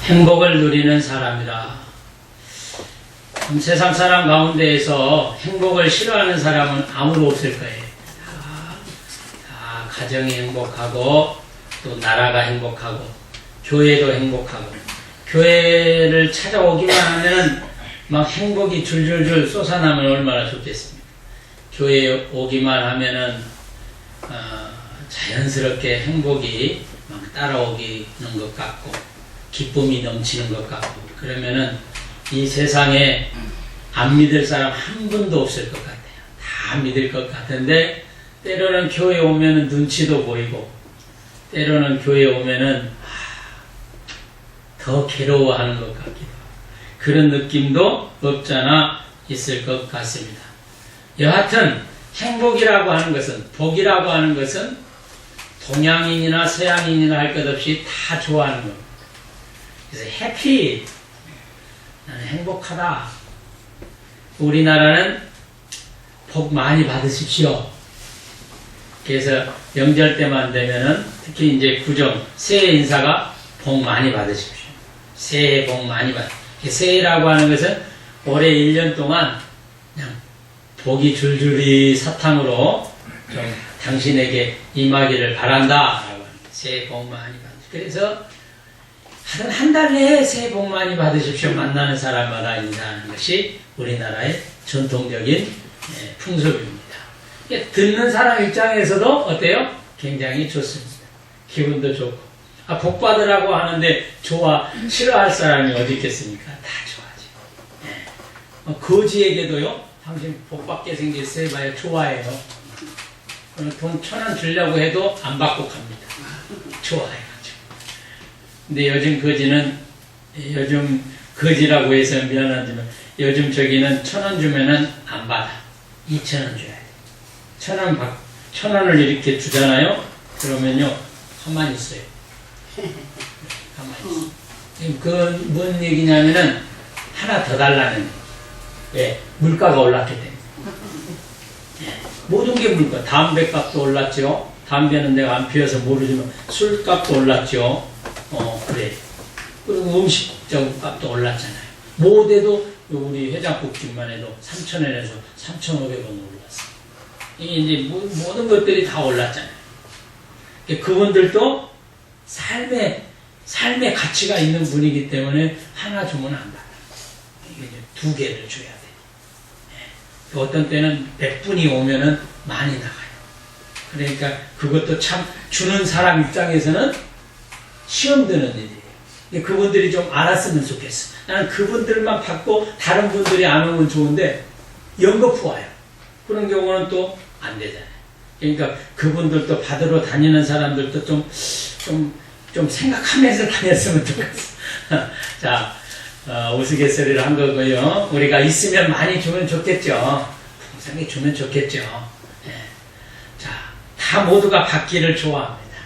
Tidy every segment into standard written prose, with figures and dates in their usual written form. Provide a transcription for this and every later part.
행복을 누리는 사람이라. 세상 사람 가운데에서 행복을 싫어하는 사람은 아무도 없을 거예요. 다 가정이 행복하고 또 나라가 행복하고 교회도 행복하고 교회를 찾아오기만 하면 막 행복이 줄줄줄 솟아나면 얼마나 좋겠습니까? 교회에 오기만 하면은 자연스럽게 행복이 막 따라오기는 것 같고 기쁨이 넘치는 것 같고 그러면은 이 세상에 안 믿을 사람 한 분도 없을 것 같아요. 다 믿을 것 같은데 때로는 교회에 오면은 눈치도 보이고 때로는 교회에 오면은 더 괴로워하는 것 같기도 하고 그런 느낌도 없잖아 있을 것 같습니다. 여하튼 행복이라고 하는 것은 복이라고 하는 것은 동양인이나 서양인이나 할 것 없이 다 좋아하는 겁니다. 그래서 해피 나는 행복하다. 우리나라는 복 많이 받으십시오. 그래서 명절 때만 되면은 특히 이제 구정 새해 인사가 복 많이 받으십시오. 새해 복 많이 받으십시오. 새해라고 하는 것은 올해 1년 동안 그냥 복이 줄줄이 사탕으로 좀 당신에게 임하기를 바란다. 라고 합니다. 새해 복 많이 받으십시오. 그래서 한 달 내에 새해 복 많이 받으십시오. 만나는 사람마다 인사하는 것이 우리나라의 전통적인 풍습입니다. 듣는 사람 입장에서도 어때요? 굉장히 좋습니다. 기분도 좋고. 복 받으라고 하는데 싫어할 사람이 어디 있겠습니까? 다 좋아하죠. 거지에게도요, 당신 복 받게 생겼어요. 해봐야 좋아해요. 돈 1,000원 주려고 해도 안 받고 갑니다. 좋아해요. 근데 요즘 거지라고 해서 미안하지만 요즘 저기는 1,000원 주면은 안 받아. 2,000원 줘야 돼. 1,000원을 이렇게 주잖아요. 그러면요 가만히 있어요. 가만히 있어. 그 뭔 얘기냐면은 하나 더 달라는. 왜? 물가가 올랐기 때문에. 모든 게 물가. 담배값도 올랐죠. 담배는 내가 안 피워서 모르지만 술값도 올랐죠. 그래. 그리고 음식점 값도 올랐잖아요. 모대도 우리 해장국집만 해도 3,000원에서 3,500원 올랐어. 이게 이제 모든 것들이 다 올랐잖아요. 그분들도 삶의 가치가 있는 분이기 때문에 하나 주면 안 받아. 이게 이제 2개를 줘야 돼. 어떤 때는 100분이 오면은 많이 나가요. 그러니까 그것도 참 주는 사람 입장에서는 시험 드는 일이에요. 그분들이 좀 알았으면 좋겠어. 나는 그분들만 받고 다른 분들이 안 오면 좋은데 연거푸 와요. 그런 경우는 또 안 되잖아요. 그러니까 그분들도 받으러 다니는 사람들도 좀 생각하면서 다녔으면 좋겠어. 자, 우스갯소리를 한 거고요. 우리가 있으면 많이 주면 좋겠죠. 풍성히 주면 좋겠죠. 네. 자, 다 모두가 받기를 좋아합니다.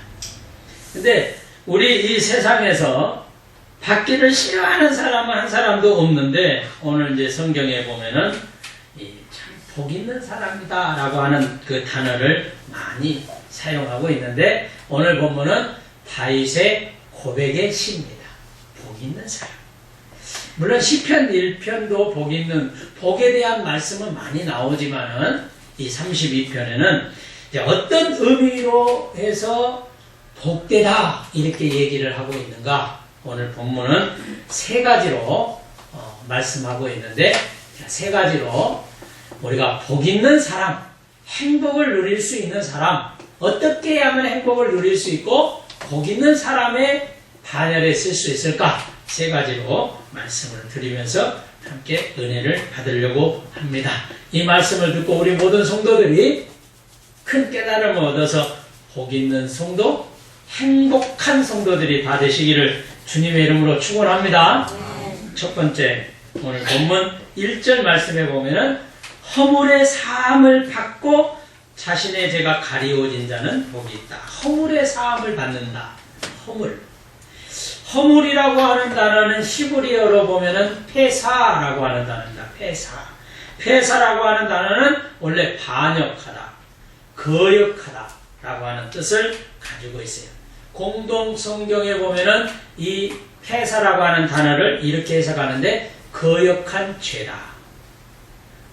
근데 우리 이 세상에서 받기를 싫어하는 사람은 한 사람도 없는데 오늘 이제 성경에 보면은 참 복 있는 사람이다 라고 하는 그 단어를 많이 사용하고 있는데 오늘 본문은 다윗의 고백의 시입니다. 복 있는 사람. 물론 시편 1편도 복에 대한 말씀은 많이 나오지만은 이 32편에는 어떤 의미로 해서 복되다 이렇게 얘기를 하고 있는가? 오늘 본문은 3가지로 말씀하고 있는데 3가지로 우리가 복 있는 사람, 행복을 누릴 수 있는 사람, 어떻게 하면 행복을 누릴 수 있고 복 있는 사람의 반열에 쓸 수 있을까? 3가지로 말씀을 드리면서 함께 은혜를 받으려고 합니다. 이 말씀을 듣고 우리 모든 성도들이 큰 깨달음을 얻어서 복 있는 성도, 행복한 성도들이 다 되시기를 주님의 이름으로 축원합니다. 첫 번째, 오늘 본문 1절 말씀에 보면은 허물의 사함을 받고 자신의 죄가 가리워진 자는 복이 있다. 허물의 사함을 받는다. 허물이라고 하는 단어는 히브리어로 보면은 페사라고 하는 단어입니다. 페사라고 하는 단어는 원래 반역하다, 거역하다 라고 하는 뜻을 가지고 있어요. 공동 성경에 보면은 이 폐사라고 하는 단어를 이렇게 해석하는데 거역한 죄다.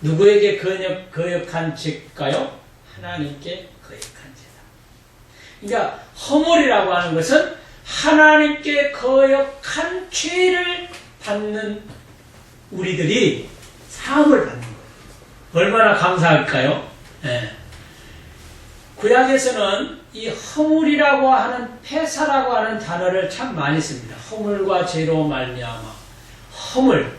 누구에게 거역한 죄일까요? 하나님께 거역한 죄다. 그러니까 허물이라고 하는 것은 하나님께 거역한 죄를 받는 우리들이 사함을 받는 거예요. 얼마나 감사할까요? 네. 구약에서는 이 허물이라고 하는 폐사라고 하는 단어를 참 많이 씁니다. 허물과 죄로 말미암아, 허물,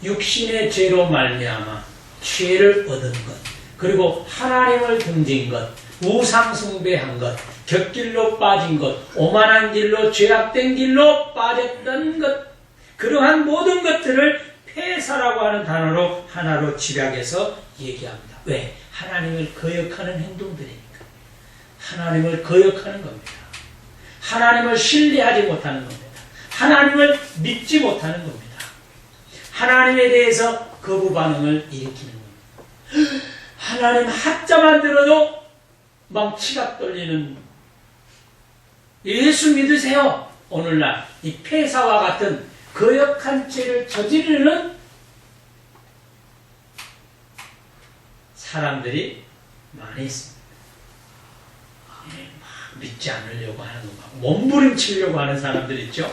육신의 죄로 말미암아 죄를 얻은 것, 그리고 하나님을 등진 것, 우상 숭배한 것, 곁길로 빠진 것, 오만한 길로 죄악된 길로 빠졌던 것, 그러한 모든 것들을 폐사라고 하는 단어로 하나로 집약해서 얘기합니다. 왜? 하나님을 거역하는 행동들이니까. 하나님을 거역하는 겁니다. 하나님을 신뢰하지 못하는 겁니다. 하나님을 믿지 못하는 겁니다. 하나님에 대해서 거부 반응을 일으키는 겁니다. 하나님 한자만 들어도 막 치가 떨리는, 예수 믿으세요. 오늘날 이 폐사와 같은 거역한 죄를 저지르는 사람들이 많이 있습니다. 믿지 않으려고 하는 거, 몸부림치려고 하는 사람들 있죠.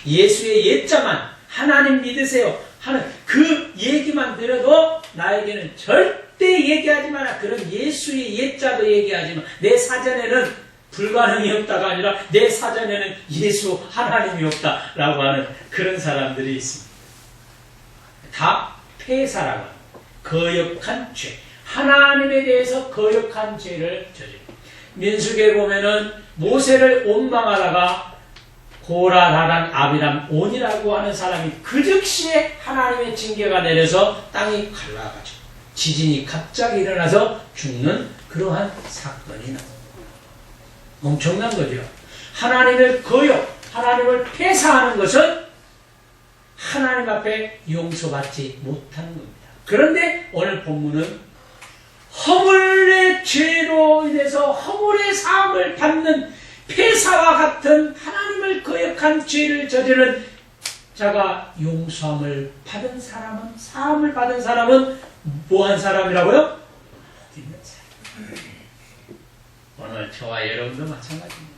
예수의 예자만, 하나님 믿으세요 하는 그 얘기만 들어도 나에게는 절대 얘기하지 마라. 그런 예수의 예자도 얘기하지 마. 내 사전에는 불가능이 없다가 아니라 내 사전에는 예수 하나님이 없다라고 하는 그런 사람들이 있습니다. 다 폐사라고 합니다. 거역한 죄, 하나님에 대해서 거역한 죄를 저지릅니다. 민수기에 보면은 모세를 원망하다가 고라, 다단, 아비람, 온이라고 하는 사람이 그 즉시에 하나님의 징계가 내려서 땅이 갈라가지고 지진이 갑자기 일어나서 죽는 그러한 사건이 나옵니다. 엄청난 거죠. 하나님을 거역, 하나님을 폐사하는 것은 하나님 앞에 용서받지 못하는 겁니다. 그런데 오늘 본문은 허물의 죄로 인해서 허물의 사함을 받는 폐사와 같은 하나님을 거역한 죄를 저지른 자가 용서함을 받은 사람은, 사함을 받은 사람은 뭐한 사람이라고요? 복 있는 사람. 오늘 저와 여러분도 마찬가지입니다.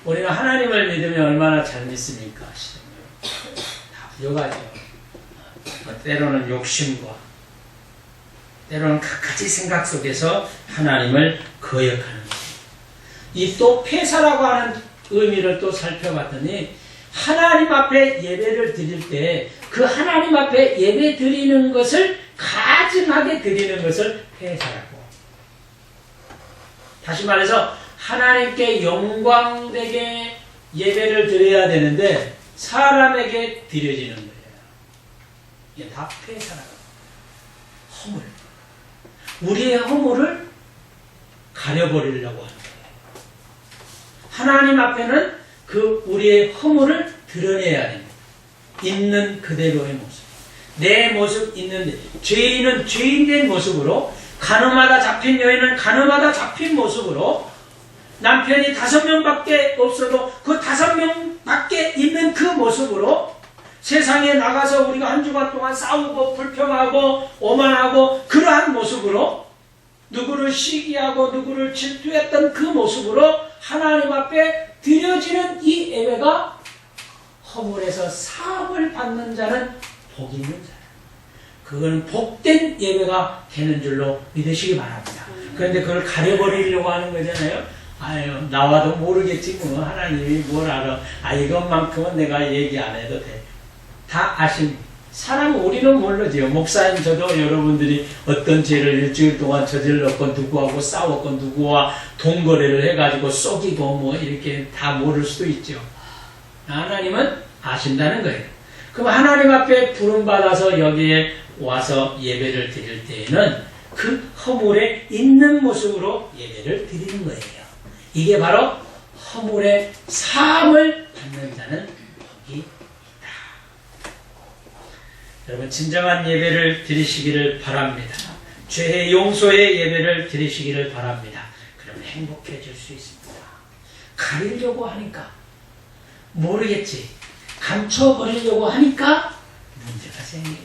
우리가 하나님을 믿으면 얼마나 잘 믿습니까? 다 부족하죠. 때로는 욕심과 때로는 갖가지 생각 속에서 하나님을 거역하는 겁니다. 이 또 폐사라고 하는 의미를 또 살펴봤더니 하나님 앞에 예배를 드릴 때 그 하나님 앞에 예배 드리는 것을 가증하게 드리는 것을 폐사라고. 다시 말해서 하나님께 영광되게 예배를 드려야 되는데 사람에게 드려지는 거예요. 이게 다 폐사라고. 허물. 우리의 허물을 가려버리려고 하는 거예요. 하나님 앞에는 그 우리의 허물을 드러내야 됩니다. 있는 그대로의 모습. 내 모습 있는데, 죄인은 죄인된 모습으로, 간음하다 잡힌 여인은 간음하다 잡힌 모습으로, 남편이 5명밖에 없어도 그 5명밖에 있는 그 모습으로, 세상에 나가서 우리가 한 주간 동안 싸우고 불평하고 오만하고 그러한 모습으로, 누구를 시기하고 누구를 질투했던 그 모습으로 하나님 앞에 드려지는 이 예배가 허물에서 사함을 받는 자는 복이 있는 자예요. 그건 복된 예배가 되는 줄로 믿으시기 바랍니다. 그런데 그걸 가려버리려고 하는 거잖아요. 아유, 나와도 모르겠지 뭐 하나님이 뭘 알아. 이것만큼은 내가 얘기 안 해도 돼. 다 아십니다. 사람 우리는 모르지요. 목사님 저도 여러분들이 어떤 죄를 일주일 동안 저질렀건 누구하고 싸웠건 누구와 돈거래를 해가지고 속이고 뭐 이렇게 다 모를 수도 있죠. 하나님은 아신다는 거예요. 그럼 하나님 앞에 부름받아서 여기에 와서 예배를 드릴 때에는 그 허물에 있는 모습으로 예배를 드리는 거예요. 이게 바로 허물의 사함을 받는 자는 복이 있다. 여러분 진정한 예배를 드리시기를 바랍니다. 죄의 용서의 예배를 드리시기를 바랍니다. 그러면 행복해질 수 있습니다. 가리려고 하니까, 모르겠지, 감춰버리려고 하니까 문제가 생긴 거예요.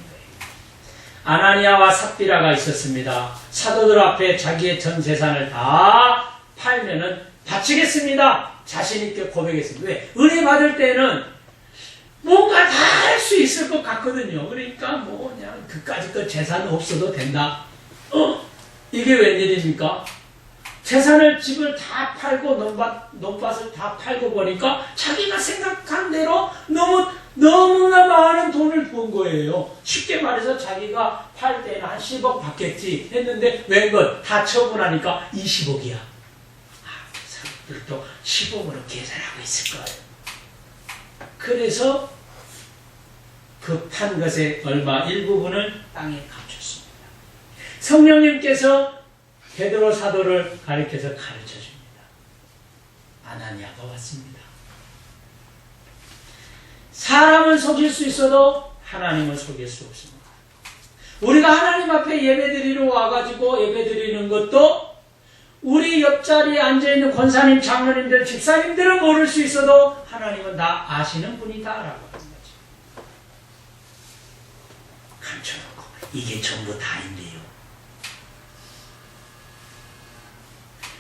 아나니아와 삽비라가 있었습니다. 사도들 앞에 자기의 전 재산을 다 팔면은 바치겠습니다. 자신있게 고백했습니다. 왜? 은혜 받을 때는 뭔가 다 할 수 있을 것 같거든요. 그러니까 뭐 그냥 그까짓 것 재산 없어도 된다. 이게 웬일입니까? 재산을, 집을 다 팔고 논밭을 다 팔고 보니까 자기가 생각한 대로 너무나 많은 돈을 번 거예요. 쉽게 말해서 자기가 팔 때는 한 10억 받겠지 했는데 웬걸 다 처분하니까 20억이야. 사람들도 10억으로 계산하고 있을 거예요. 그래서 그 판 것의 얼마 일부분을 땅에 감췄습니다. 성령님께서 베드로 사도를 가리켜서 가르쳐줍니다. 아나니아가 왔습니다. 사람은 속일 수 있어도 하나님은 속일 수 없습니다. 우리가 하나님 앞에 예배드리러 와가지고 예배드리는 것도 우리 옆자리에 앉아있는 권사님, 장로님들, 집사님들은 모를 수 있어도 하나님은 다 아시는 분이다라고 하는 거죠. 감춰놓고 이게 전부 다인데요.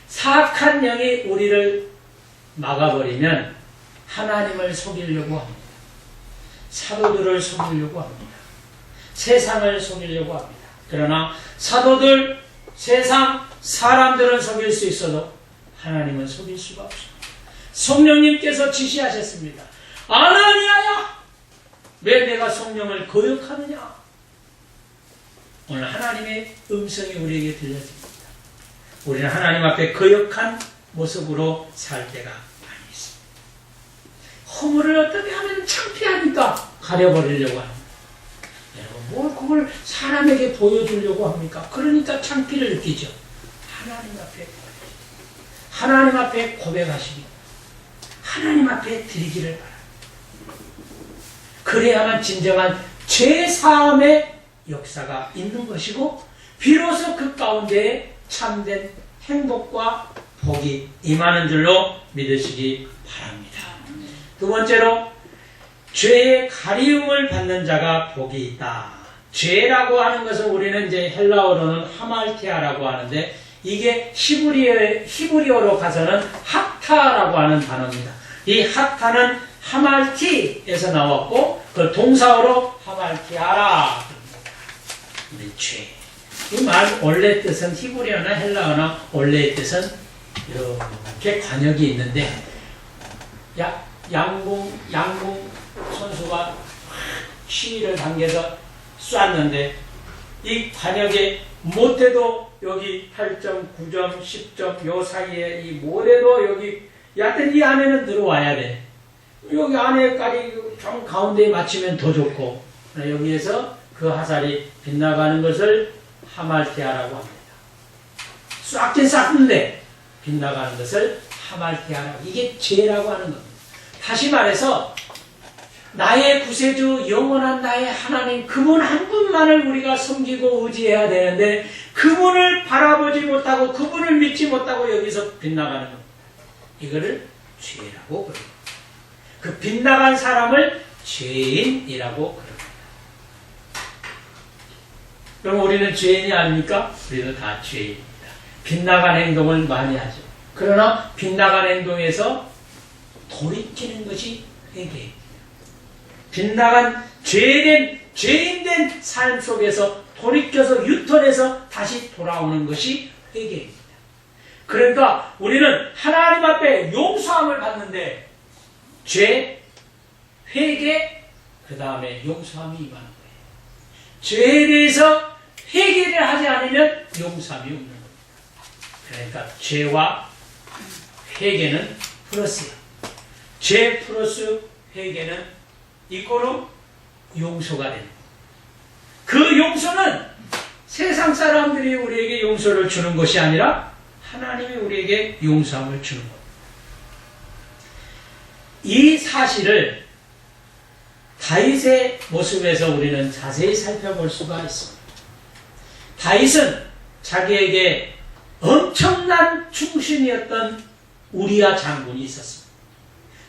사악한 영이 우리를 막아버리면 하나님을 속이려고 합니다. 사도들을 속이려고 합니다. 세상을 속이려고 합니다. 그러나 사도들, 세상, 사람들은 속일 수 있어도 하나님은 속일 수가 없습니다. 성령님께서 지시하셨습니다. 아나니아야! 왜 내가 성령을 거역하느냐? 오늘 하나님의 음성이 우리에게 들려집니다. 우리는 하나님 앞에 거역한 모습으로 살 때가 많이 있습니다. 허물을 어떻게 하면 창피하니까 가려버리려고 합니다. 여러분, 뭘 그걸 사람에게 보여주려고 합니까? 그러니까 창피를 느끼죠. 하나님 앞에 고백하시기, 하나님 앞에 드리기를 바랍니다. 그래야만 진정한 죄사함의 역사가 있는 것이고 비로소 그 가운데에 참된 행복과 복이 임하는 줄로 믿으시기 바랍니다. 두 번째로, 죄의 가리움을 받는 자가 복이 있다. 죄라고 하는 것은 우리는 이제 헬라어로는 하말티아라고 하는데, 이게 히브리어로 가서는 하타라고 하는 단어입니다. 이 하타는 하말티에서 나왔고, 그 동사어로 하말티아라. 우리 죄. 이 말 원래 뜻은 히브리어나 헬라어나 원래의 뜻은 이렇게 관역이 있는데, 양궁 선수가 시위를 당겨서 쐈는데 이 관역에 못해도 여기 8점, 9점, 10점 요 사이에 이 못해도 여기 여하튼 이 안에는 들어와야 돼. 여기 안에까지 좀 가운데에 맞추면 더 좋고, 여기에서 그 화살이 빗나가는 것을 하말티아라고 합니다. 쐈긴 쐈는데 빗나가는 것을 하말티아라고, 이게 죄라고 하는 겁니다. 다시 말해서 나의 구세주, 영원한 나의 하나님, 그분 한 분만을 우리가 섬기고 의지해야 되는데 그분을 바라보지 못하고 그분을 믿지 못하고 여기서 빗나가는 겁니다. 이거를 죄라고 그럽니다. 그 빗나간 사람을 죄인이라고 그럽니다. 그럼 우리는 죄인이 아닙니까? 우리는 다 죄인입니다. 빗나간 행동을 많이 하죠. 그러나 빗나간 행동에서 돌이키는 것이 회개입니다. 빗나간 죄인된 삶 속에서 돌이켜서 유턴해서 다시 돌아오는 것이 회개입니다. 그러니까 우리는 하나님 앞에 용서함을 받는데 죄, 회개, 그 다음에 용서함이 임하는 거예요. 죄에 대해서 회개를 하지 않으면 용서함이 없는 겁니다. 그러니까 죄와 회개는 플러스야. 죄 플러스 회개는 이꼬로 용서가 되는 거예요. 그 용서는 세상 사람들이 우리에게 용서를 주는 것이 아니라 하나님이 우리에게 용서함을 주는 겁니다. 이 사실을 다윗의 모습에서 우리는 자세히 살펴볼 수가 있습니다. 다윗은 자기에게 엄청난 충신이었던 우리야 장군이 있었습니다.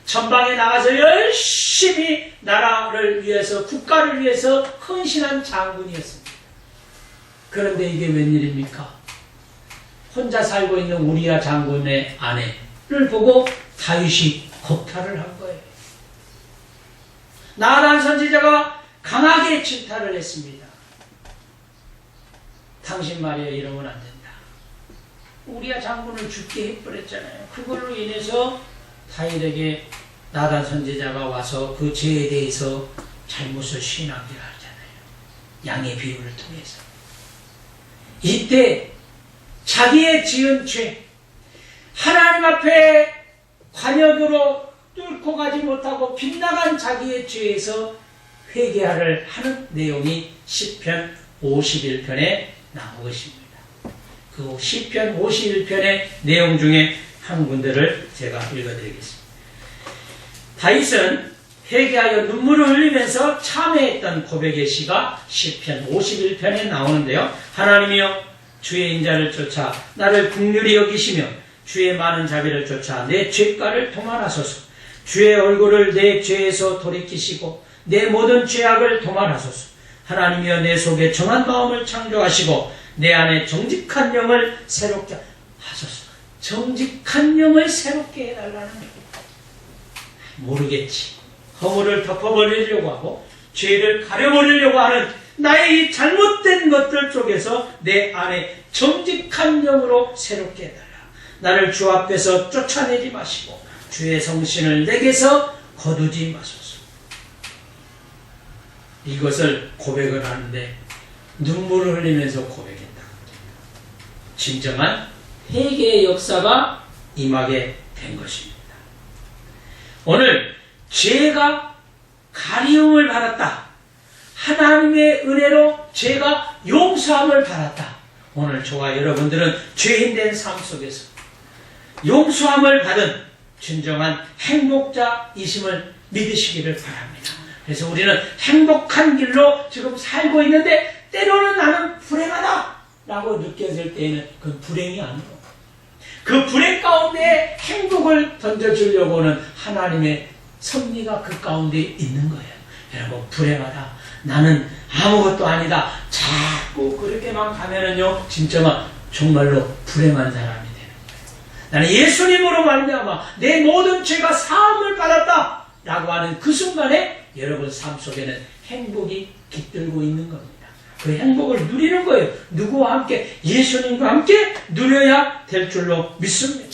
전방에 나가서 열심히 나라를 위해서, 국가를 위해서 헌신한 장군이었습니다. 그런데 이게 웬일입니까? 혼자 살고 있는 우리야 장군의 아내를 보고 다윗이 겁탈을 한 거예요. 나단 선지자가 강하게 질타를 했습니다. 당신 말이야 이러면 안 된다. 우리야 장군을 죽게 해버렸잖아요. 그걸로 인해서 다윗에게 나단 선지자가 와서 그 죄에 대해서 잘못을 시인하기를 하잖아요. 양의 비유를 통해서. 이때 자기의 지은 죄, 하나님 앞에 관역으로 뚫고 가지 못하고 빗나간 자기의 죄에서 회개하를 하는 내용이 시편 51편에 나오고 있습니다. 그 시편 51편의 내용 중에 한 군데를 제가 읽어드리겠습니다. 다윗은 회개하여 눈물을 흘리면서 참회했던 고백의 시가 시편 51편에 나오는데요. 하나님이여 주의 인자를 쫓아 나를 긍휼히 여기시며 주의 많은 자비를 쫓아 내 죄가를 도말하소서. 주의 얼굴을 내 죄에서 돌이키시고 내 모든 죄악을 도말하소서. 하나님이여 내 속에 정한 마음을 창조하시고 내 안에 정직한 영을 새롭게 하소서. 정직한 영을 새롭게 해달라는 거예요. 모르겠지. 허물을 덮어버리려고 하고 죄를 가려버리려고 하는 나의 이 잘못된 것들 쪽에서 내 안에 정직한 영으로 새롭게 해달라. 나를 주 앞에서 쫓아내지 마시고 주의 성신을 내게서 거두지 마소서. 이것을 고백을 하는데 눈물을 흘리면서 고백했다. 진정한 회개의 역사가 임하게 된 것입니다. 오늘 죄가 가리움을 받았다. 하나님의 은혜로 죄가 용서함을 받았다. 오늘 저와 여러분들은 죄인된 삶 속에서 용서함을 받은 진정한 행복자이심을 믿으시기를 바랍니다. 그래서 우리는 행복한 길로 지금 살고 있는데 때로는 나는 불행하다 라고 느껴질 때에는 그 불행이 아니고 그 불행 가운데 행복을 던져주려고 하는 하나님의 섭리가 그 가운데 있는 거예요. 여러분 불행하다. 나는 아무것도 아니다. 자꾸 그렇게만 가면은요. 진짜 정말로 불행한 사람이 되는 거예요. 나는 예수님으로 말미암아 내 모든 죄가 사함을 받았다 라고 하는 그 순간에 여러분 삶 속에는 행복이 깃들고 있는 겁니다. 그 행복을 누리는 거예요. 누구와 함께? 예수님과 함께 누려야 될 줄로 믿습니다.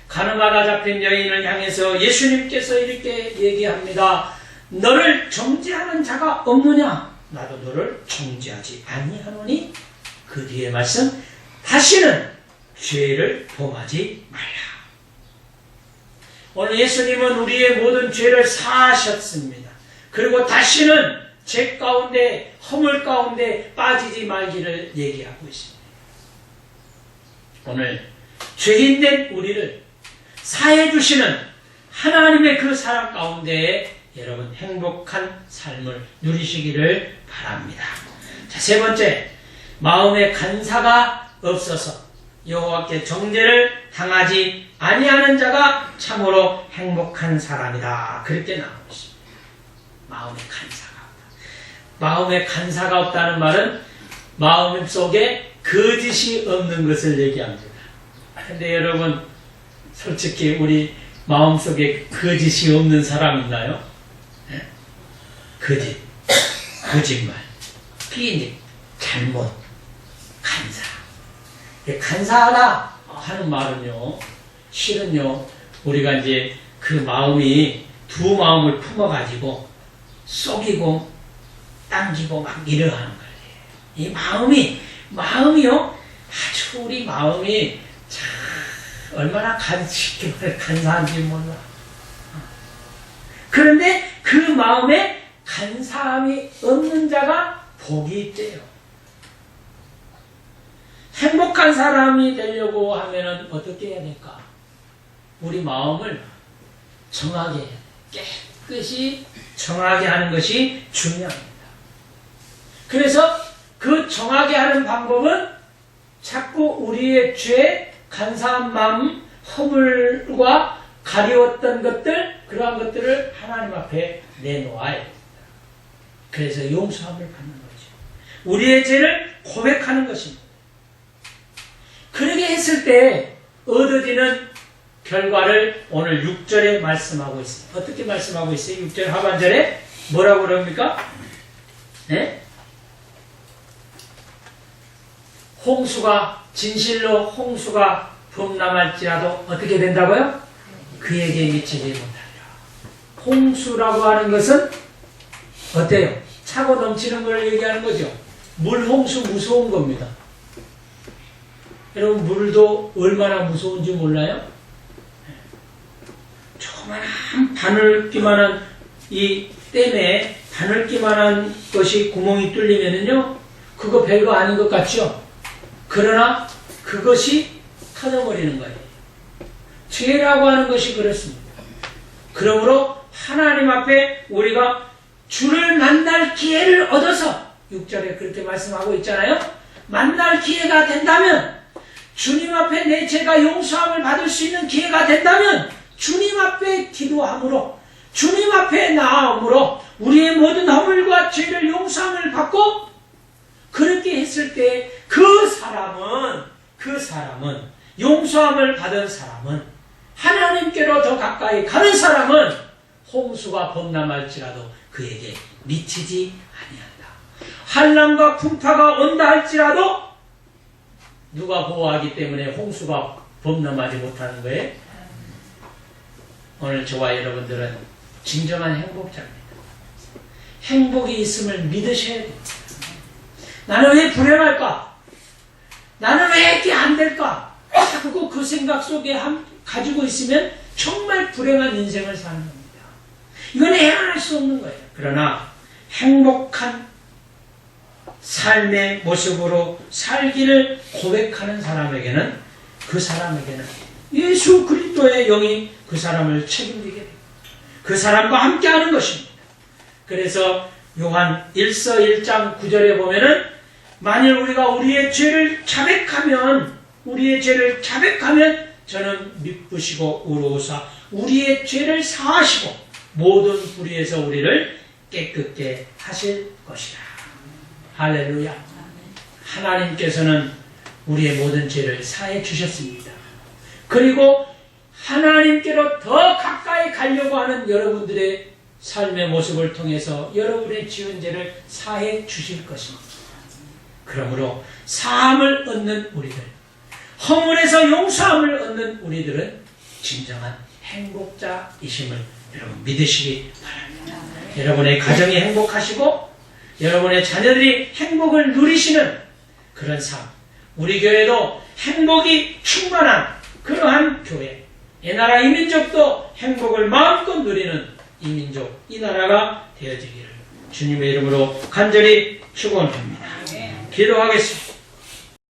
가늠하다 잡힌 여인을 향해서 예수님께서 이렇게 얘기합니다. 너를 정죄하는 자가 없느냐? 나도 너를 정죄하지 아니하노니. 그 뒤에 말씀, 다시는 죄를 범하지 말라. 오늘 예수님은 우리의 모든 죄를 사하셨습니다. 그리고 다시는 죄 가운데, 허물 가운데 빠지지 말기를 얘기하고 있습니다. 오늘 죄인된 우리를 사해 주시는 하나님의 그 사랑 가운데 여러분 행복한 삶을 누리시기를 바랍니다. 자, 세 번째, 마음의 간사가 없어서 여호와께 정죄를 당하지 아니하는 자가 참으로 행복한 사람이다. 그렇게 나오고 있습니다. 마음의 간사가 없다. 마음의 간사가 없다는 말은 마음 속에 거짓이 없는 것을 얘기합니다. 근데 여러분 솔직히 우리 마음속에 거짓이 없는 사람 있나요? 네? 거짓, 거짓말, 피임, 잘못, 간사. 간사하다 하는 말은요, 실은요, 우리가 이제 그 마음이 두 마음을 품어가지고 속이고 당기고 막 이러 하는 거예요. 이 마음이요, 아주 우리 마음이 참 얼마나 간사한지 몰라. 그런데 그 마음에 간사함이 없는 자가 복이 있대요. 행복한 사람이 되려고 하면은 어떻게 해야 될까? 우리 마음을 정하게, 깨끗이 정하게 하는 것이 중요합니다. 그래서 그 정하게 하는 방법은 자꾸 우리의 죄, 간사한 마음, 허물과 가리웠던 것들, 그러한 것들을 하나님 앞에 내놓아야 됩니다. 그래서 용서함을 받는 거죠. 우리의 죄를 고백하는 것입니다. 그렇게 했을 때 얻어지는 결과를 오늘 6절에 말씀하고 있어요. 어떻게 말씀하고 있어요? 6절 하반절에 뭐라고 그럽니까? 네? 홍수가 진실로 홍수가 범람할지라도 어떻게 된다고요? 그에게 미치지 못하리라. 홍수라고 하는 것은 어때요? 차고 넘치는 걸 얘기하는 거죠. 물홍수 무서운 겁니다. 여러분 물도 얼마나 무서운지 몰라요? 조그만한 바늘기만한 이 댐에 바늘기만한 것이 구멍이 뚫리면은요, 그거 별거 아닌 것 같죠? 그러나 그것이 터져버리는 거예요. 죄라고 하는 것이 그렇습니다. 그러므로 하나님 앞에 우리가 주를 만날 기회를 얻어서 6절에 그렇게 말씀하고 있잖아요. 만날 기회가 된다면, 주님 앞에 내 죄가 용서함을 받을 수 있는 기회가 된다면 주님 앞에 기도함으로, 주님 앞에 나아옴으로 우리의 모든 허물과 죄를 용서함을 받고, 그렇게 했을 때 그 사람은 용서함을 받은 사람은, 하나님께로 더 가까이 가는 사람은 홍수가 범람할지라도 그에게 미치지 아니한다. 환난과 풍파가 온다 할지라도 누가 보호하기 때문에 홍수가 범람하지 못하는 거예요? 오늘 저와 여러분들은 진정한 행복자입니다. 행복이 있음을 믿으셔야 됩니다. 나는 왜 불행할까? 나는 왜 이렇게 안 될까? 자꾸 그 생각 속에 가지고 있으면 정말 불행한 인생을 사는 겁니다. 이건 헤아릴 수 없는 거예요. 그러나 행복한 삶의 모습으로 살기를 고백하는 사람에게는, 그 사람에게는 예수 그리스도의 영이 그 사람을 책임지게 됩니다. 그 사람과 함께하는 것입니다. 그래서 요한 1서 1장 9절에 보면은, 만일 우리가 우리의 죄를 자백하면 저는 미쁘시고 의로우사 우리의 죄를 사하시고 모든 불의에서 우리를 깨끗게 하실 것이라. 할렐루야. 하나님께서는 우리의 모든 죄를 사해 주셨습니다. 그리고 하나님께로 더 가까이 가려고 하는 여러분들의 삶의 모습을 통해서 여러분의 지은 죄를 사해 주실 것입니다. 그러므로 사함을 얻는 우리들, 허물에서 용서함을 얻는 우리들은 진정한 행복자이심을 여러분 믿으시기 바랍니다. 여러분의 가정이 행복하시고 여러분의 자녀들이 행복을 누리시는 그런 삶, 우리 교회도 행복이 충만한 그러한 교회, 이 나라 이민족도 행복을 마음껏 누리는 이민족, 이 나라가 되어지기를 주님의 이름으로 간절히 축원합니다. 기도하겠습니다.